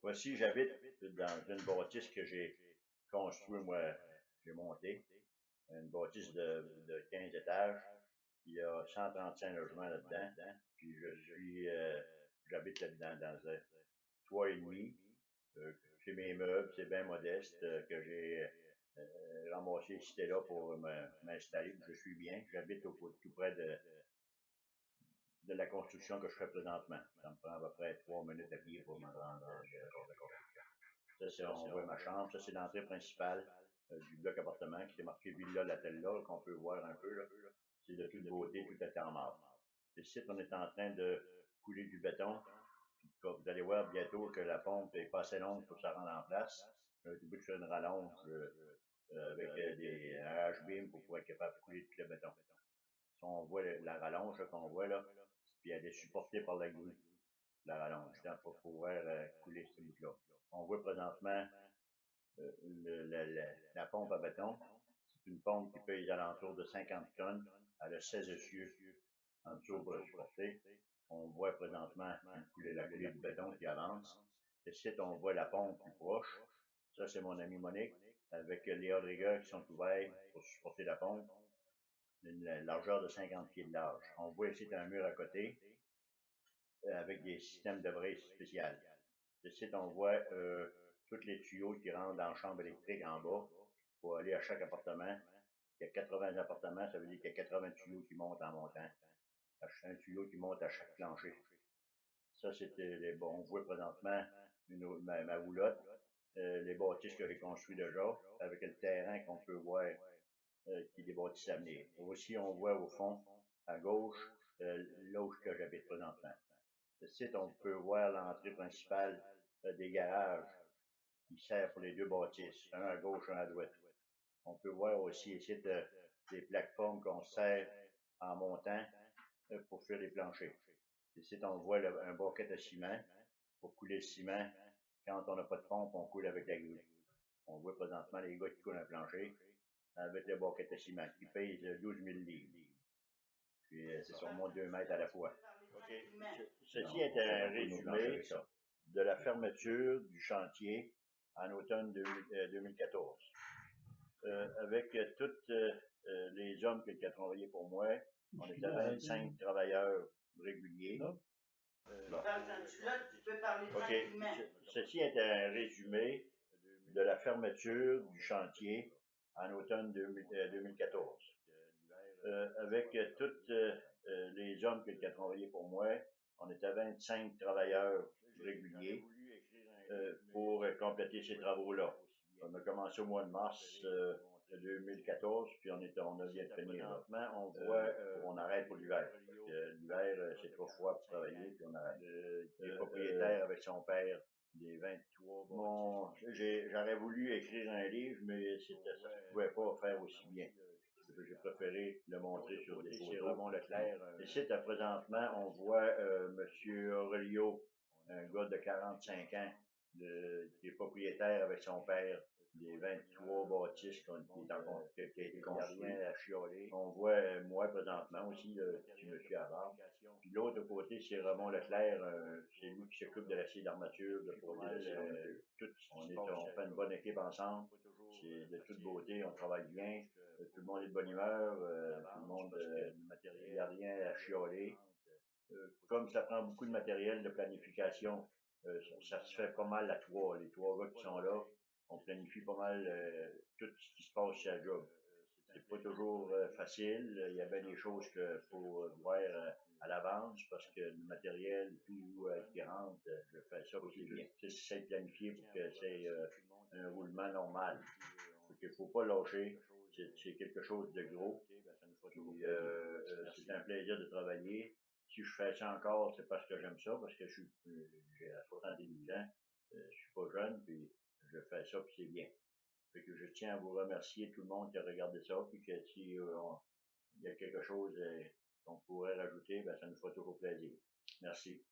Voici, j'habite dans une bâtisse que j'ai construite, moi, j'ai monté. Une bâtisse de 15 étages. Il y a 135 logements là-dedans. Puis j'habite là-dedans dans un toit et demi. C'est mes meubles, c'est bien modeste que j'ai ramassé ici et là pour m'installer. Je suis bien. J'habite tout près de la construction que je fais présentement. Ça me prend à peu près 3 minutes à pied pour me rendre de construction. Ça, c'est, on voit ma chambre. Ça, c'est l'entrée principale du bloc appartement qui est marqué Villa Latella, qu'on peut voir un peu. Là. C'est de toute beauté, tout est en marbre. Ici, on est en train de couler du béton. Vous allez voir bientôt que la pompe est pas assez longue pour que ça rentre en place. Au début de faire une rallonge avec des H-beam pour pouvoir être capable de couler tout le béton. Si on voit la rallonge qu'on voit là, puis elle est supportée par la grue, la rallonge, pour pouvoir couler ce bout-là. On voit présentement la pompe à béton. C'est une pompe qui pèse alentour de 50 tonnes. Elle a 16 essieux en dessous pour la supporter. On voit présentement la coulée du béton qui avance. Ici, on voit la pompe plus proche. Ça, c'est mon ami Monique, avec les outriggers qui sont ouverts pour supporter la pompe. Une largeur de 50 pieds de large. On voit ici un mur à côté avec des systèmes de brise spéciales. Ici, on voit tous les tuyaux qui rentrent dans la chambre électrique en bas pour aller à chaque appartement. Il y a 80 appartements, ça veut dire qu'il y a 80 tuyaux qui montent en montant. Un tuyau qui monte à chaque plancher. Ça, c'était bon. On voit présentement ma roulotte, les bâtisses que j'ai construites déjà, avec le terrain qu'on peut voir qui est des bâtisses à venir. Aussi, on voit au fond, à gauche, là où j'habite présentement. Ici, on peut voir l'entrée principale des garages qui sert pour les deux bâtisses, un à gauche, un à droite. On peut voir aussi ici des plateformes qu'on sert en montant pour faire les planchers. Ici, on voit un bucket de ciment pour couler le ciment. Quand on n'a pas de pompe, on coule avec la grue. On voit présentement les gars qui coulent un plancher avec le bucket de ciment qui pèse 12 000 livres. Puis c'est sûrement 2 mètres à la fois. Okay. Ceci est un résumé de la fermeture du chantier en automne 2014. Avec tous les hommes qui ont travaillé pour moi, on était 25 travailleurs réguliers. OK. Ceci est un résumé de la fermeture du chantier en automne 2014. Avec tous les hommes qui ont travaillé pour moi, on était 25 travailleurs réguliers pour compléter ces travaux-là. On a commencé au mois de mars 2014, puis on vient de finir. Maintenant, on arrête pour l'hiver. L'hiver, c'est trop froid pour travailler, puis on arrête. Les propriétaires avec son père, des 23. J'aurais voulu écrire un livre, mais ça ne pouvait pas faire aussi bien. J'ai préféré le montrer sur des photos. Ramon Leclerc. Ici, présentement, on voit M. Aurelio, un gars de 45 ans, qui est propriétaire avec son père des 23 bâtisses qui a été construit à Chiolé. On voit moi présentement aussi, petit monsieur avant. Puis l'autre côté, c'est Ramon Leclerc, c'est lui qui s'occupe de l'acier d'armature, de on fait une bonne équipe ensemble. C'est de toute beauté, on travaille bien. Tout le monde est de bonne humeur, tout le monde, il n'y a rien à chioler. Comme ça prend beaucoup de matériel de planification, ça se fait pas mal à trois. Les trois gars qui sont là, on planifie pas mal tout ce qui se passe sur la job. C'est pas toujours facile. Il y a bien des choses qu'il faut voir à l'avance parce que le matériel, tout qui rentre, je fais ça aussi bien. C'est planifié pour que c'est un roulement normal. Il ne faut pas lâcher. C'est quelque chose de gros. C'est un plaisir de travailler. Si je fais ça encore, c'est parce que j'aime ça, parce que j'ai 70 ans, je suis pas jeune, puis je fais ça, puis c'est bien. Fait que je tiens à vous remercier tout le monde qui a regardé ça, puis que si il y a quelque chose qu'on pourrait rajouter, ça nous fera toujours plaisir. Merci.